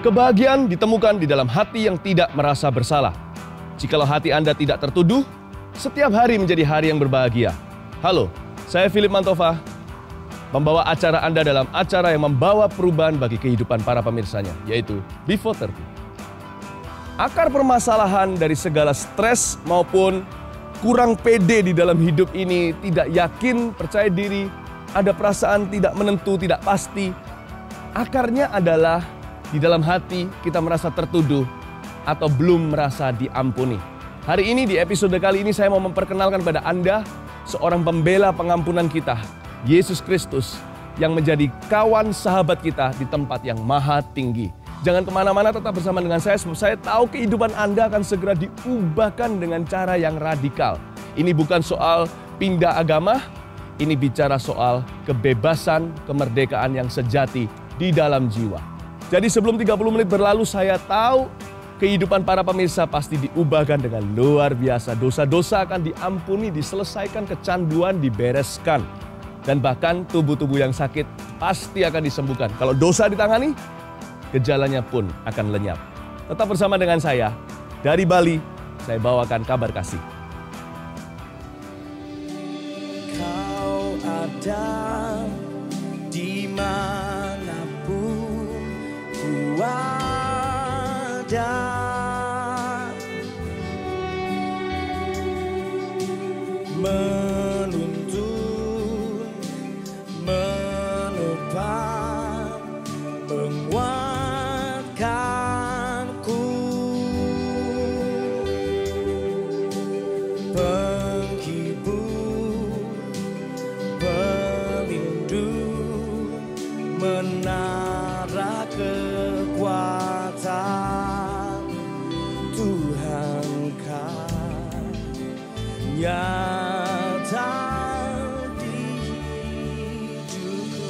Kebahagiaan ditemukan di dalam hati yang tidak merasa bersalah. Jikalau hati Anda tidak tertuduh, setiap hari menjadi hari yang berbahagia. Halo, saya Philip Mantova, membawa acara Anda dalam acara yang membawa perubahan bagi kehidupan para pemirsanya, yaitu Before 30. Akar permasalahan dari segala stres maupun kurang pede di dalam hidup ini, tidak yakin, percaya diri, ada perasaan tidak menentu, tidak pasti. Akarnya adalah di dalam hati kita merasa tertuduh atau belum merasa diampuni. Hari ini di episode kali ini saya mau memperkenalkan pada Anda seorang pembela pengampunan kita, Yesus Kristus, yang menjadi kawan sahabat kita di tempat yang maha tinggi. Jangan kemana-mana, tetap bersama dengan saya sebab saya tahu kehidupan Anda akan segera diubahkan dengan cara yang radikal. Ini bukan soal pindah agama, ini bicara soal kebebasan, kemerdekaan yang sejati di dalam jiwa. Jadi sebelum 30 menit berlalu, saya tahu kehidupan para pemirsa pasti diubahkan dengan luar biasa. Dosa-dosa akan diampuni, diselesaikan, kecanduan dibereskan. Dan bahkan tubuh-tubuh yang sakit pasti akan disembuhkan. Kalau dosa ditangani, gejalanya pun akan lenyap. Tetap bersama dengan saya, dari Bali, saya bawakan kabar kasih. Kau ada di manapun ku ada, menuntun, menopang, menguatkanku, penghibur, pelindung, menara kekuatan Tuhan kau nyata di hidupku.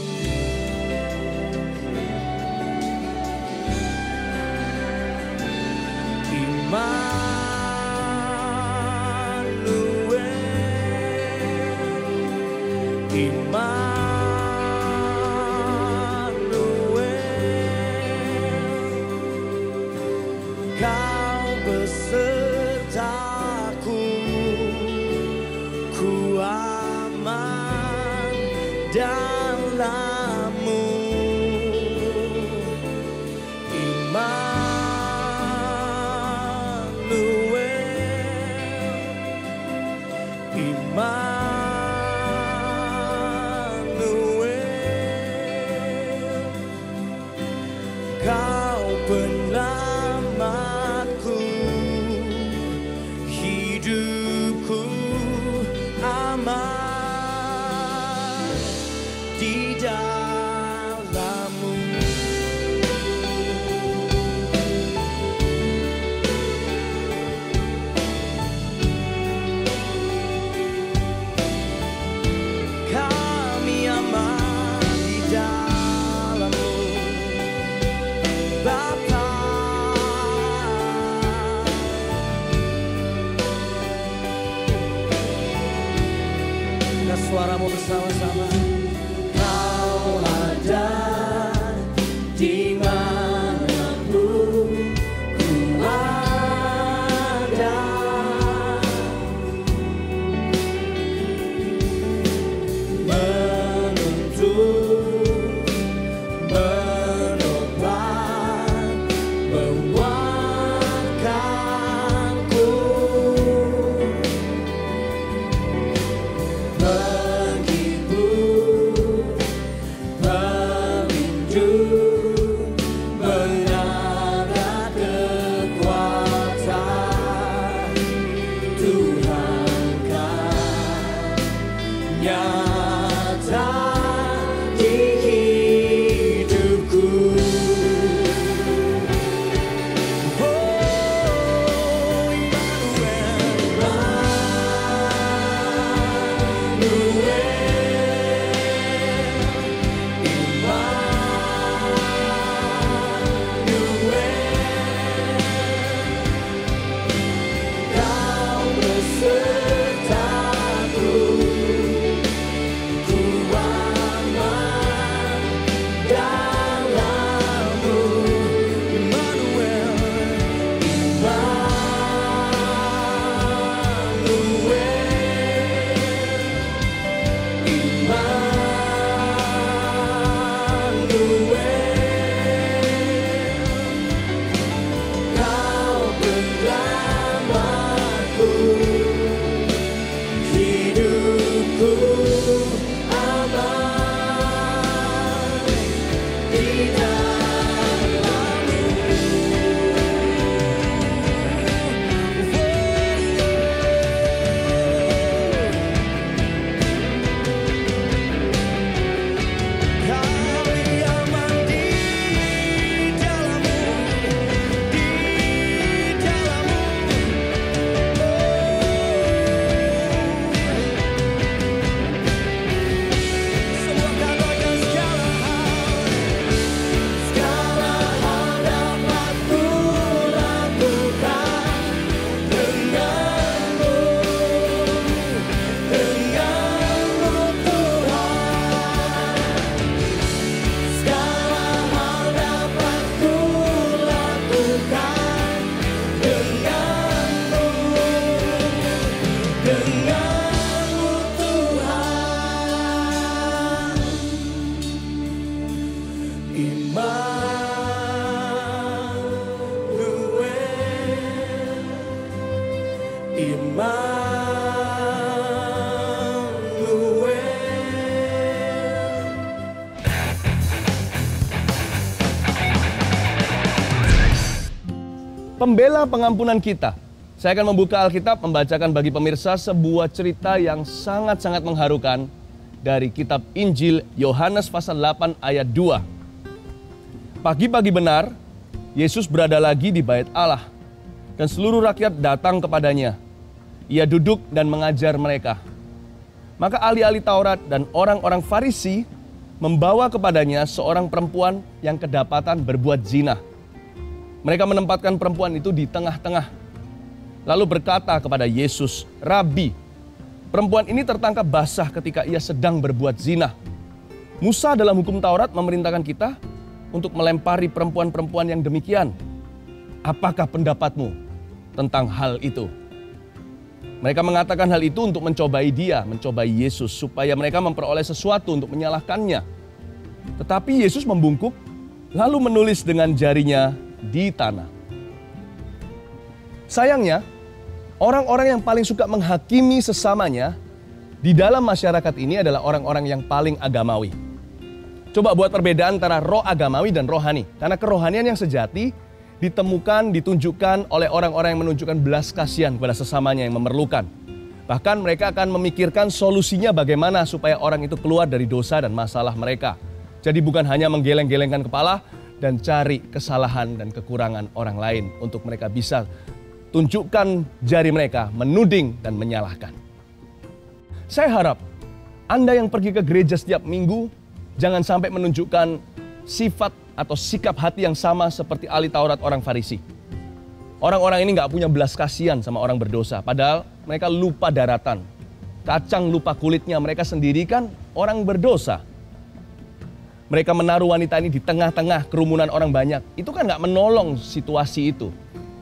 Kau besertaku, ku aman dalam-Mu. Kau penyelamatku, hidupku aman di dalam-Mu. Kami aman di dalam-Mu, Bapa. Kita suaramu bersama-sama. Kau ada di manapun ku ada, menuntun, menopang, menguatkanku, penghibur, pelindung, menara kekuatan Tuhan kau nyata di hidupku. Oh, Immanuel, Pembela pengampunan kita. Saya akan membuka Alkitab, membacakan bagi pemirsa sebuah cerita yang sangat-sangat mengharukan dari kitab Injil Yohanes pasal 8 ayat 2. Pagi-pagi benar, Yesus berada lagi di bait Allah dan seluruh rakyat datang kepadanya. Ia duduk dan mengajar mereka. Maka ahli-ahli Taurat dan orang-orang Farisi membawa kepadanya seorang perempuan yang kedapatan berbuat zina. Mereka menempatkan perempuan itu di tengah-tengah. Lalu berkata kepada Yesus, "Rabi, perempuan ini tertangkap basah ketika ia sedang berbuat zina. Musa dalam hukum Taurat memerintahkan kita untuk melempari perempuan-perempuan yang demikian. Apakah pendapatmu tentang hal itu?" Mereka mengatakan hal itu untuk mencobai dia, mencobai Yesus, supaya mereka memperoleh sesuatu untuk menyalahkannya. Tetapi Yesus membungkuk, lalu menulis dengan jarinya di tanah. Sayangnya, orang-orang yang paling suka menghakimi sesamanya di dalam masyarakat ini adalah orang-orang yang paling agamawi. Coba buat perbedaan antara roh agamawi dan rohani. Karena kerohanian yang sejati ditemukan, ditunjukkan oleh orang-orang yang menunjukkan belas kasihan kepada sesamanya yang memerlukan. Bahkan mereka akan memikirkan solusinya bagaimana supaya orang itu keluar dari dosa dan masalah mereka. Jadi bukan hanya menggeleng-gelengkan kepala dan cari kesalahan dan kekurangan orang lain untuk mereka bisa tunjukkan jari mereka, menuding dan menyalahkan. Saya harap Anda yang pergi ke gereja setiap minggu jangan sampai menunjukkan sifat atau sikap hati yang sama seperti ahli Taurat orang Farisi. Orang-orang ini nggak punya belas kasihan sama orang berdosa, padahal mereka lupa daratan. Kacang lupa kulitnya, mereka sendiri kan orang berdosa. Mereka menaruh wanita ini di tengah-tengah kerumunan orang banyak. Itu kan nggak menolong situasi itu.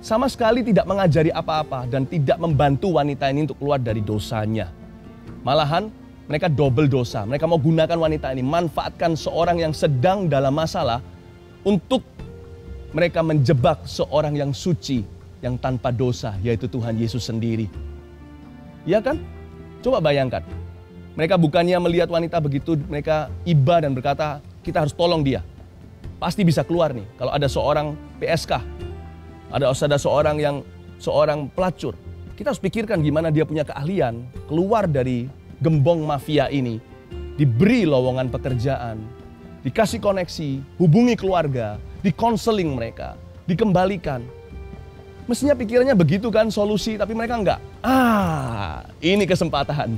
Sama sekali tidak mengajari apa-apa dan tidak membantu wanita ini untuk keluar dari dosanya. Malahan mereka double dosa. Mereka mau gunakan wanita ini, manfaatkan seorang yang sedang dalam masalah untuk mereka menjebak seorang yang suci, yang tanpa dosa, yaitu Tuhan Yesus sendiri. Iya kan? Coba bayangkan. Mereka bukannya melihat wanita begitu, mereka iba dan berkata, kita harus tolong dia. Pasti bisa keluar nih. Kalau ada seorang PSK, ada seorang pelacur. Kita harus pikirkan gimana dia punya keahlian keluar dari gembong mafia ini. Diberi lowongan pekerjaan, dikasih koneksi, hubungi keluarga, dikonseling mereka, dikembalikan. Mestinya pikirannya begitu kan solusi, tapi mereka enggak. Ini kesempatan.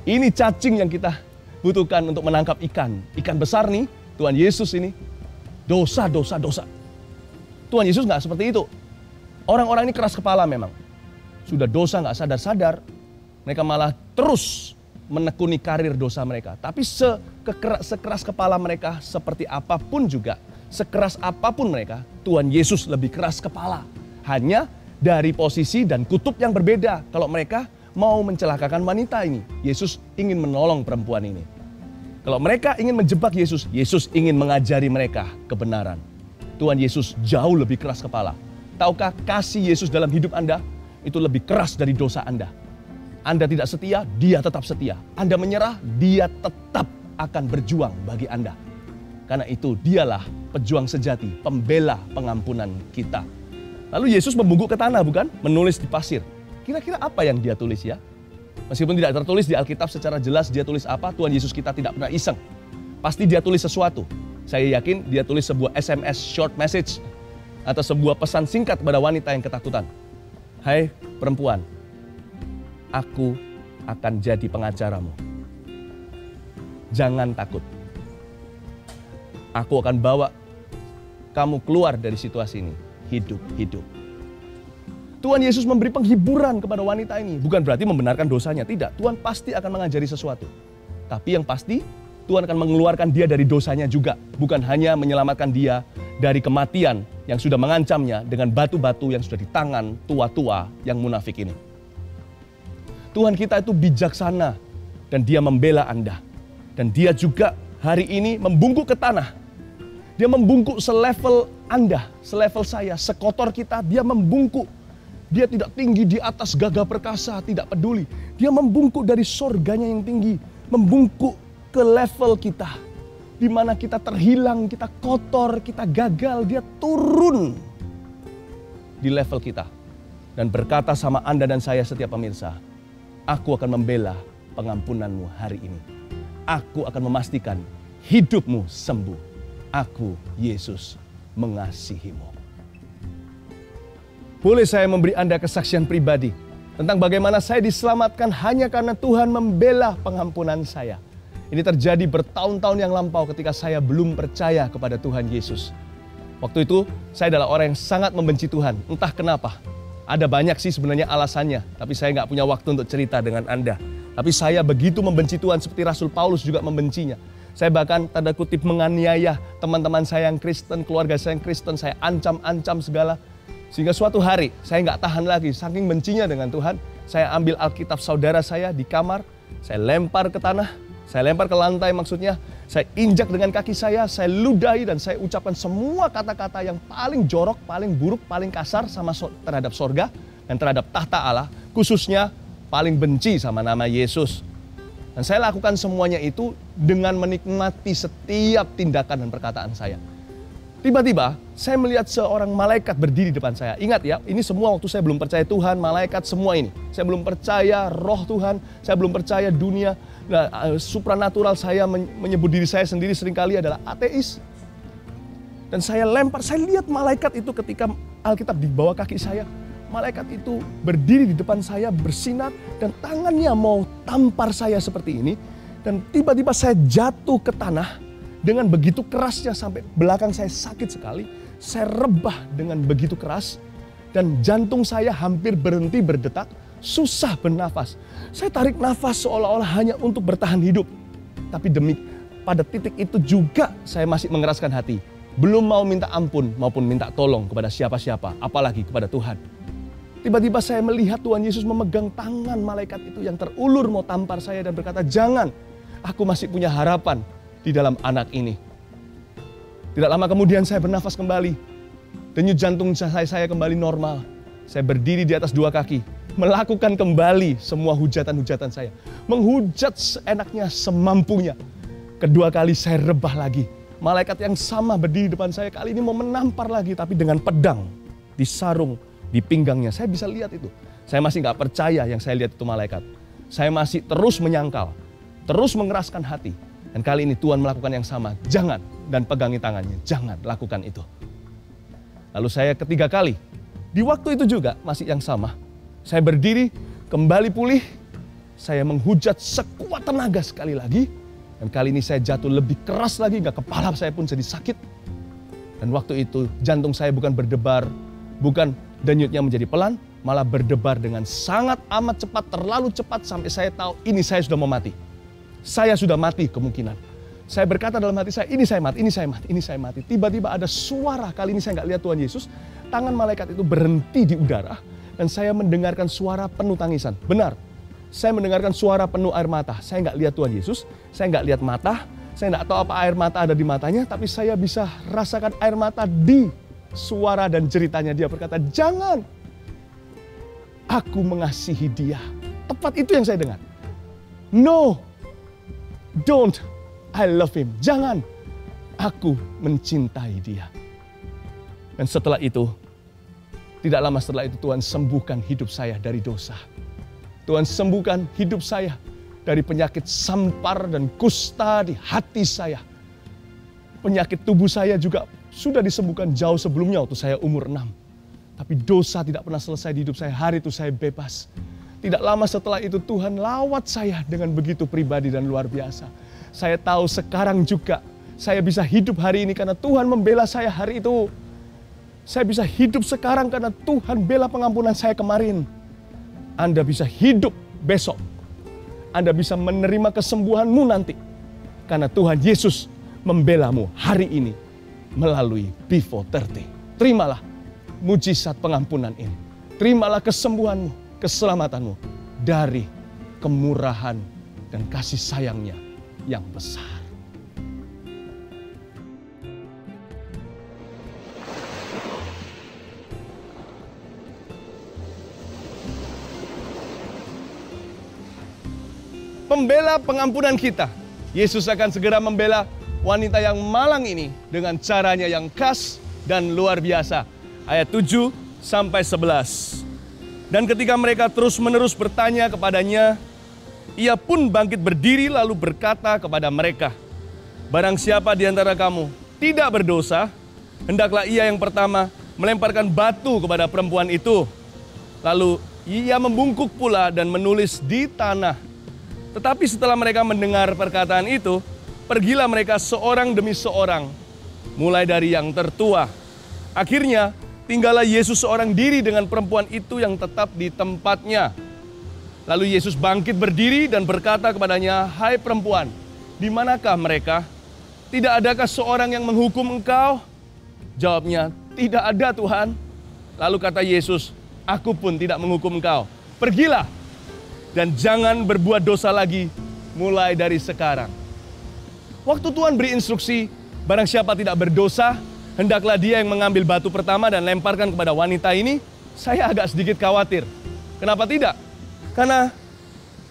Ini cacing yang kita butuhkan untuk menangkap ikan. Ikan besar nih, Tuhan Yesus ini. Dosa. Tuhan Yesus nggak seperti itu. Orang-orang ini keras kepala memang. Sudah dosa nggak sadar-sadar. Mereka malah terus menekuni karir dosa mereka. Tapi sekeras kepala mereka seperti apapun juga. Sekeras apapun mereka, Tuhan Yesus lebih keras kepala. Hanya dari posisi dan kutub yang berbeda. Kalau mereka mau mencelakakan wanita ini, Yesus ingin menolong perempuan ini. Kalau mereka ingin menjebak Yesus, Yesus ingin mengajari mereka kebenaran. Tuhan Yesus jauh lebih keras kepala. Tahukah kasih Yesus dalam hidup Anda itu lebih keras dari dosa Anda. Anda tidak setia, Dia tetap setia. Anda menyerah, Dia tetap akan berjuang bagi Anda. Karena itu Dialah pejuang sejati, pembela pengampunan kita. Lalu Yesus membungkuk ke tanah, bukan? Menulis di pasir. Kira-kira apa yang Dia tulis ya? Meskipun tidak tertulis di Alkitab secara jelas Dia tulis apa, Tuhan Yesus kita tidak pernah iseng. Pasti Dia tulis sesuatu. Saya yakin Dia tulis sebuah SMS short message atau sebuah pesan singkat kepada wanita yang ketakutan. Hai perempuan, aku akan jadi pengacaramu. Jangan takut. Aku akan bawa kamu keluar dari situasi ini. Hidup. Tuhan Yesus memberi penghiburan kepada wanita ini. Bukan berarti membenarkan dosanya, tidak. Tuhan pasti akan mengajari sesuatu. Tapi yang pasti, Tuhan akan mengeluarkan dia dari dosanya juga. Bukan hanya menyelamatkan dia dari kematian yang sudah mengancamnya dengan batu-batu yang sudah di tangan tua-tua yang munafik ini. Tuhan kita itu bijaksana dan Dia membela Anda. Dan Dia juga hari ini membungkuk ke tanah. Dia membungkuk selevel Anda, selevel saya, sekotor kita, dia membungkuk. Dia tidak tinggi di atas gagah perkasa, tidak peduli. Dia membungkuk dari sorganya yang tinggi, membungkuk ke level kita. Di mana kita terhilang, kita kotor, kita gagal, dia turun di level kita. Dan berkata sama Anda dan saya setiap pemirsa, aku akan membela pengampunanmu hari ini. Aku akan memastikan hidupmu sembuh. Aku, Yesus, mengasihimu. Boleh saya memberi Anda kesaksian pribadi tentang bagaimana saya diselamatkan hanya karena Tuhan membela pengampunan saya. Ini terjadi bertahun-tahun yang lampau ketika saya belum percaya kepada Tuhan Yesus. Waktu itu saya adalah orang yang sangat membenci Tuhan, entah kenapa. Ada banyak sih sebenarnya alasannya, tapi saya nggak punya waktu untuk cerita dengan Anda. Tapi saya begitu membenci Tuhan seperti Rasul Paulus juga membencinya. Saya bahkan tanda kutip menganiaya teman-teman saya yang Kristen, keluarga saya yang Kristen, saya ancam-ancam segala. Sehingga suatu hari saya nggak tahan lagi, saking bencinya dengan Tuhan. Saya ambil Alkitab saudara saya di kamar, saya lempar ke tanah, saya lempar ke lantai maksudnya. Saya injak dengan kaki saya ludahi dan saya ucapkan semua kata-kata yang paling jorok, paling buruk, paling kasar sama terhadap sorga dan terhadap tahta Allah. Khususnya paling benci sama nama Yesus. Dan saya lakukan semuanya itu dengan menikmati setiap tindakan dan perkataan saya. Tiba-tiba saya melihat seorang malaikat berdiri di depan saya. Ingat ya, ini semua waktu saya belum percaya Tuhan, malaikat, semua ini. Saya belum percaya roh Tuhan, saya belum percaya dunia supranatural. Saya menyebut diri saya sendiri seringkali adalah ateis. Dan saya lempar, saya lihat malaikat itu ketika Alkitab di bawah kaki saya. Malaikat itu berdiri di depan saya bersinar dan tangannya mau tampar saya seperti ini. Dan tiba-tiba saya jatuh ke tanah dengan begitu kerasnya sampai belakang saya sakit sekali. Saya rebah dengan begitu keras dan jantung saya hampir berhenti berdetak, susah bernafas. Saya tarik nafas seolah-olah hanya untuk bertahan hidup. Tapi pada titik itu juga saya masih mengeraskan hati. Belum mau minta ampun maupun minta tolong kepada siapa-siapa, apalagi kepada Tuhan. Tiba-tiba saya melihat Tuhan Yesus memegang tangan malaikat itu yang terulur mau tampar saya dan berkata, jangan, aku masih punya harapan di dalam anak ini. Tidak lama kemudian saya bernafas kembali. Denyut jantung saya kembali normal. Saya berdiri di atas dua kaki, melakukan kembali semua hujatan-hujatan saya. Menghujat seenaknya, semampunya. Kedua kali saya rebah lagi. Malaikat yang sama berdiri di depan saya, kali ini mau menampar lagi, tapi dengan pedang disarung di pinggangnya. Saya bisa lihat itu. Saya masih nggak percaya yang saya lihat itu malaikat. Saya masih terus menyangkal, terus mengeraskan hati. Dan kali ini Tuhan melakukan yang sama. Jangan, dan pegangi tangannya. Jangan lakukan itu. Lalu saya ketiga kali. Di waktu itu juga masih yang sama. Saya berdiri, kembali pulih. Saya menghujat sekuat tenaga sekali lagi. Dan kali ini saya jatuh lebih keras lagi. Nggak, kepala saya pun jadi sakit. Dan waktu itu jantung saya bukan berdebar, bukan denyutnya menjadi pelan, malah berdebar dengan sangat amat cepat, terlalu cepat sampai saya tahu ini saya sudah mau mati. Saya sudah mati kemungkinan. Saya berkata dalam hati saya, ini saya mati, ini saya mati, ini saya mati. Tiba-tiba ada suara, kali ini saya nggak lihat Tuhan Yesus, tangan malaikat itu berhenti di udara, dan saya mendengarkan suara penuh tangisan. Benar, saya mendengarkan suara penuh air mata. Saya nggak lihat Tuhan Yesus, saya nggak lihat mata, saya nggak tahu apa air mata ada di matanya, tapi saya bisa rasakan air mata di suara dan ceritanya. Dia berkata, jangan, aku mengasihi dia. Tepat itu yang saya dengar. No, don't, I love him. Jangan, aku mencintai dia. Dan setelah itu, tidak lama setelah itu Tuhan sembuhkan hidup saya dari dosa. Tuhan sembuhkan hidup saya dari penyakit sampar dan kusta di hati saya. Penyakit tubuh saya juga sudah disembuhkan jauh sebelumnya waktu saya umur 6. Tapi dosa tidak pernah selesai di hidup saya. Hari itu saya bebas. Tidak lama setelah itu Tuhan lawat saya dengan begitu pribadi dan luar biasa. Saya tahu sekarang juga saya bisa hidup hari ini karena Tuhan membela saya hari itu. Saya bisa hidup sekarang karena Tuhan bela pengampunan saya kemarin. Anda bisa hidup besok. Anda bisa menerima kesembuhanmu nanti. Karena Tuhan Yesus membelamu hari ini melalui Before 30. Terimalah mujizat pengampunan ini. Terimalah kesembuhanmu, keselamatanmu dari kemurahan dan kasih sayangnya yang besar. pembela pengampunan kita. Yesus akan segera membela wanita yang malang ini dengan caranya yang khas dan luar biasa. Ayat 7 sampai 11. Dan ketika mereka terus-menerus bertanya kepadanya, ia pun bangkit berdiri lalu berkata kepada mereka, "Barang siapa di antara kamu tidak berdosa, hendaklah ia yang pertama melemparkan batu kepada perempuan itu." Lalu ia membungkuk pula dan menulis di tanah. Tetapi setelah mereka mendengar perkataan itu, pergilah mereka seorang demi seorang, mulai dari yang tertua. Akhirnya tinggallah Yesus seorang diri dengan perempuan itu yang tetap di tempatnya. Lalu Yesus bangkit berdiri dan berkata kepadanya, "Hai perempuan, di manakah mereka? Tidak adakah seorang yang menghukum engkau?" Jawabnya, "Tidak ada, Tuhan." Lalu kata Yesus, "Aku pun tidak menghukum engkau. Pergilah dan jangan berbuat dosa lagi mulai dari sekarang." Waktu Tuhan beri instruksi, barang siapa tidak berdosa, hendaklah dia yang mengambil batu pertama dan lemparkan kepada wanita ini, saya agak sedikit khawatir. Kenapa tidak? Karena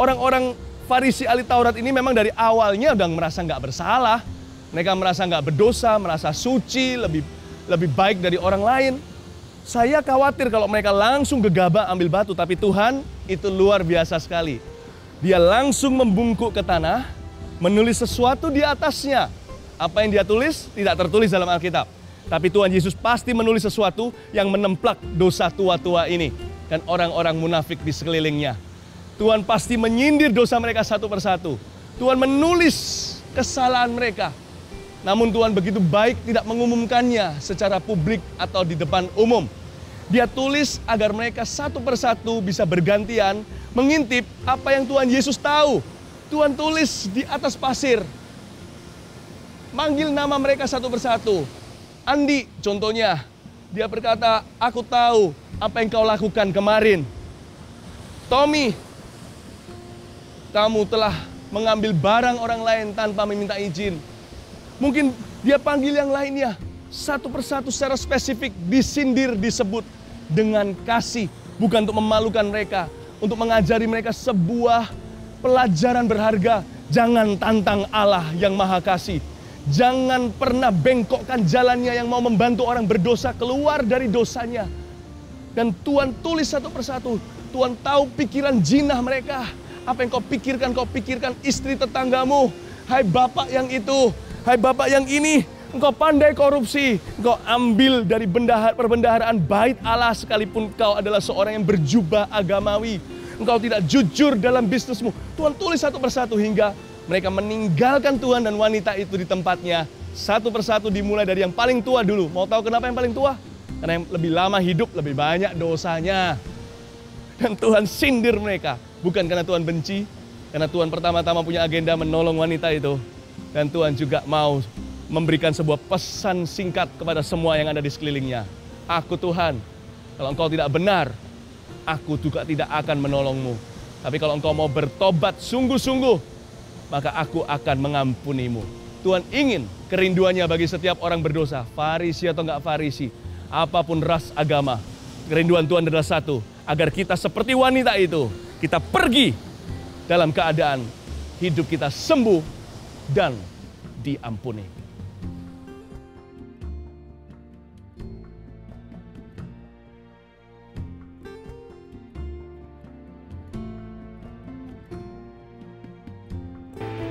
orang-orang Farisi ahli Taurat ini memang dari awalnya udah merasa nggak bersalah. Mereka merasa nggak berdosa, merasa suci, lebih baik dari orang lain. Saya khawatir kalau mereka langsung gegabah ambil batu, tapi Tuhan itu luar biasa sekali. Dia langsung membungkuk ke tanah, menulis sesuatu di atasnya. Apa yang dia tulis tidak tertulis dalam Alkitab. Tapi Tuhan Yesus pasti menulis sesuatu yang menemplak dosa tua-tua ini dan orang-orang munafik di sekelilingnya. Tuhan pasti menyindir dosa mereka satu persatu. Tuhan menulis kesalahan mereka. Namun Tuhan begitu baik tidak mengumumkannya secara publik atau di depan umum. Dia tulis agar mereka satu persatu bisa bergantian mengintip apa yang Tuhan Yesus tahu. Tuhan tulis di atas pasir. Manggil nama mereka satu persatu. Andi contohnya, dia berkata, "Aku tahu apa yang kau lakukan kemarin." Tommy, kamu telah mengambil barang orang lain tanpa meminta izin. Mungkin dia panggil yang lainnya. Satu persatu secara spesifik disindir, disebut dengan kasih. Bukan untuk memalukan mereka. Untuk mengajari mereka sebuah pelajaran berharga. Jangan tantang Allah yang maha kasih. Jangan pernah bengkokkan jalannya yang mau membantu orang berdosa keluar dari dosanya. Dan Tuhan tulis satu persatu. Tuhan tahu pikiran jinah mereka. Apa yang kau pikirkan istri tetanggamu. Hai bapak yang itu, hai bapak yang ini, engkau pandai korupsi. Engkau ambil dari perbendaharaan bait Allah sekalipun kau adalah seorang yang berjubah agamawi. Engkau tidak jujur dalam bisnismu. Tuhan tulis satu persatu hingga mereka meninggalkan Tuhan dan wanita itu di tempatnya. Satu persatu dimulai dari yang paling tua dulu. Mau tahu kenapa yang paling tua? Karena yang lebih lama hidup, lebih banyak dosanya. Dan Tuhan sindir mereka. Bukan karena Tuhan benci. Karena Tuhan pertama-tama punya agenda menolong wanita itu. Dan Tuhan juga mau memberikan sebuah pesan singkat kepada semua yang ada di sekelilingnya. Aku Tuhan, kalau engkau tidak benar, aku juga tidak akan menolongmu. Tapi kalau engkau mau bertobat sungguh-sungguh, maka aku akan mengampunimu. Tuhan ingin kerinduannya bagi setiap orang berdosa, Farisi atau enggak Farisi, apapun ras agama. Kerinduan Tuhan adalah satu, agar kita seperti wanita itu, kita pergi dalam keadaan hidup kita sembuh dan diampuni.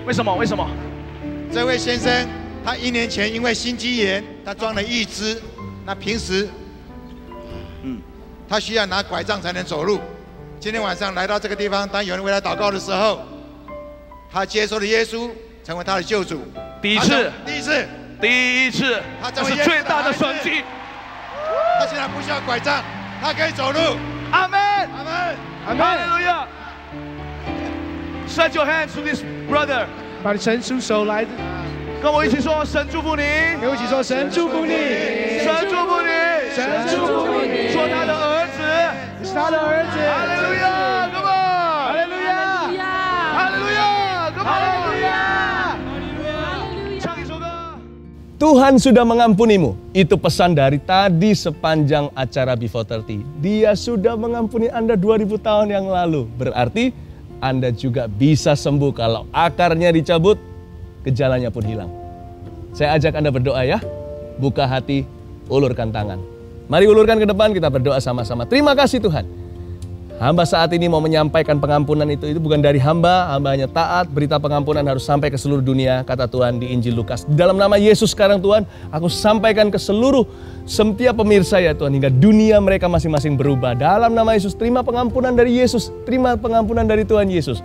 为什么？为什么？这位先生，他1年前因为心肌炎，他装了义肢，那平时，他需要拿拐杖才能走路。今天晚上来到这个地方，当有人为他祷告的时候，他接受了耶稣，成为他的救主。第一次，第一次，他是最大的神迹。他现在不需要拐杖，他可以走路。阿门，阿门，阿门，哈利路亚。Stretch your hands to this brother。把你伸出手来，跟我一起说：神祝福你，跟我一起说：神祝福你，神祝福你，神祝福你，做他的儿子，是他的儿子。哈利路亚，Come on，哈利路亚，哈利路亚，Come on，哈利路亚，唱一首歌。 Tuhan sudah mengampunimu. Itu pesan dari tadi sepanjang acara Before 30. Dia sudah mengampuni Anda 2000 tahun yang lalu. Berarti Anda juga bisa sembuh. Kalau akarnya dicabut, gejalanya pun hilang. Saya ajak Anda berdoa ya. Buka hati, ulurkan tangan. Mari ulurkan ke depan, kita berdoa sama-sama. Terima kasih Tuhan. Hamba saat ini mau menyampaikan pengampunan itu bukan dari hamba hanya taat, berita pengampunan harus sampai ke seluruh dunia, kata Tuhan di Injil Lukas. Dalam nama Yesus sekarang Tuhan, aku sampaikan ke seluruh setiap pemirsa ya Tuhan, hingga dunia mereka masing-masing berubah. Dalam nama Yesus, terima pengampunan dari Yesus, terima pengampunan dari Tuhan Yesus.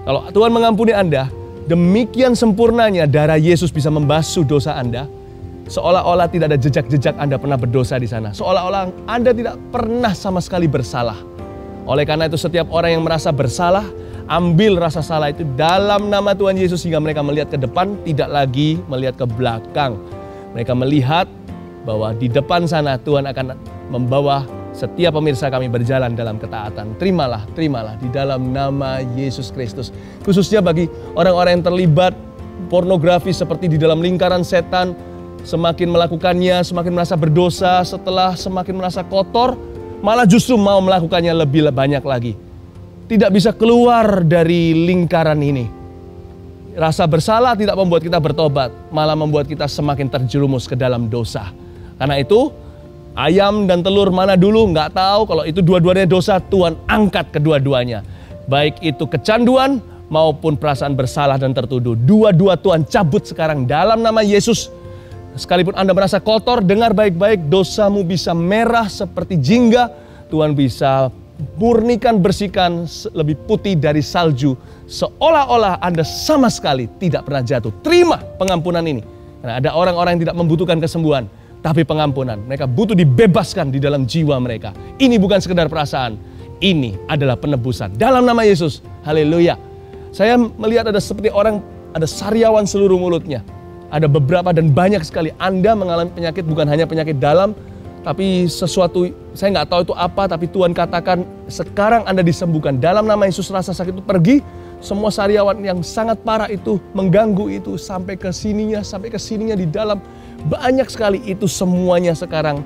Kalau Tuhan mengampuni Anda, demikian sempurnanya darah Yesus bisa membasuh dosa Anda. Seolah-olah tidak ada jejak-jejak Anda pernah berdosa di sana. Seolah-olah Anda tidak pernah sama sekali bersalah. Oleh karena itu setiap orang yang merasa bersalah, ambil rasa salah itu dalam nama Tuhan Yesus sehingga mereka melihat ke depan, tidak lagi melihat ke belakang. Mereka melihat bahwa di depan sana Tuhan akan membawa setiap pemirsa kami berjalan dalam ketaatan. Terimalah di dalam nama Yesus Kristus. Khususnya bagi orang-orang yang terlibat pornografi seperti di dalam lingkaran setan, semakin melakukannya, semakin merasa berdosa, setelah semakin merasa kotor, malah justru mau melakukannya lebih banyak lagi. Tidak bisa keluar dari lingkaran ini. Rasa bersalah tidak membuat kita bertobat, malah membuat kita semakin terjerumus ke dalam dosa. Karena itu, ayam dan telur mana dulu nggak tahu, kalau itu dua-duanya dosa, Tuhan angkat kedua-duanya. Baik itu kecanduan maupun perasaan bersalah dan tertuduh. Dua-dua Tuhan cabut sekarang dalam nama Yesus. Sekalipun Anda merasa kotor, dengar baik-baik, dosamu bisa merah seperti jingga. Tuhan bisa murnikan, bersihkan lebih putih dari salju. Seolah-olah Anda sama sekali tidak pernah jatuh. Terima pengampunan ini. Karena ada orang-orang yang tidak membutuhkan kesembuhan, tapi pengampunan. Mereka butuh dibebaskan di dalam jiwa mereka. Ini bukan sekedar perasaan. Ini adalah penebusan. Dalam nama Yesus. Haleluya. Saya melihat ada seperti orang, ada sariawan seluruh mulutnya. Ada beberapa dan banyak sekali Anda mengalami penyakit, bukan hanya penyakit dalam, tapi sesuatu, saya nggak tahu itu apa, tapi Tuhan katakan sekarang Anda disembuhkan. Dalam nama Yesus rasa sakit itu pergi, semua sariawan yang sangat parah itu, mengganggu itu, sampai ke sininya di dalam, banyak sekali itu semuanya sekarang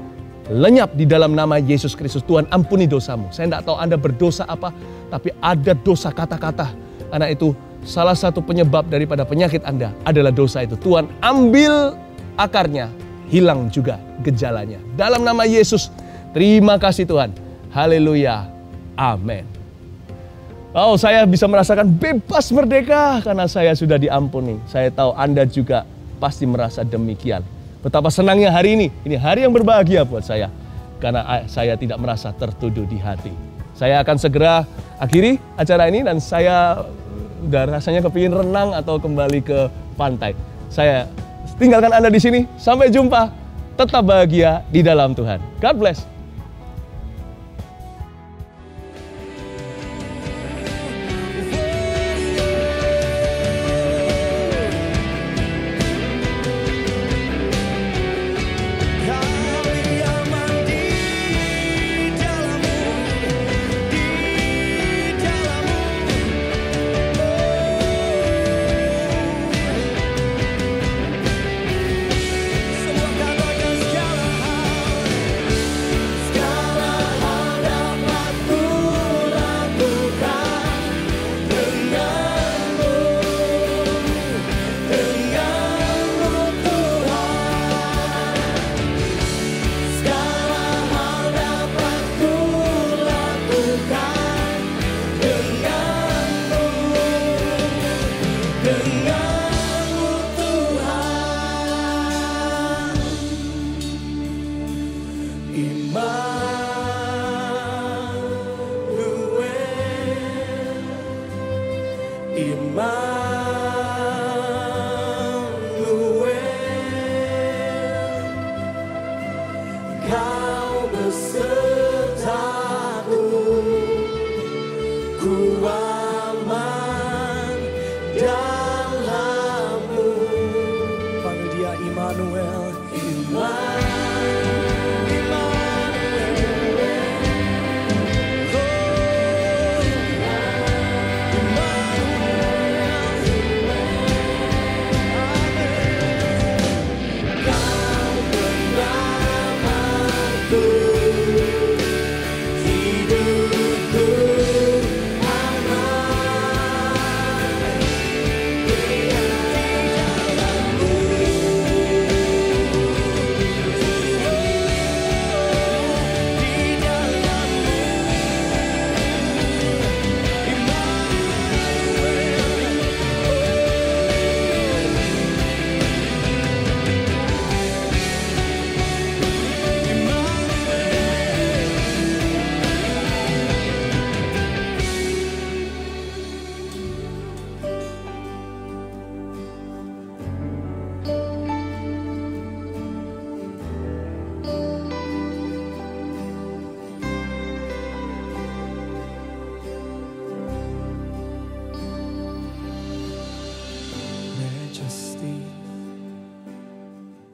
lenyap di dalam nama Yesus Kristus. Tuhan ampuni dosamu. Saya nggak tahu Anda berdosa apa, tapi ada dosa kata-kata. Karena itu, salah satu penyebab daripada penyakit Anda adalah dosa itu. Tuhan ambil akarnya, hilang juga gejalanya. Dalam nama Yesus, terima kasih Tuhan. Haleluya. Amin. Oh, saya bisa merasakan bebas merdeka karena saya sudah diampuni. Saya tahu Anda juga pasti merasa demikian. Betapa senangnya hari ini. Ini hari yang berbahagia buat saya. Karena saya tidak merasa tertuduh di hati. Saya akan segera akhiri acara ini dan saya udah rasanya kepingin renang atau kembali ke pantai. Saya tinggalkan Anda di sini. Sampai jumpa. Tetap bahagia di dalam Tuhan. God bless.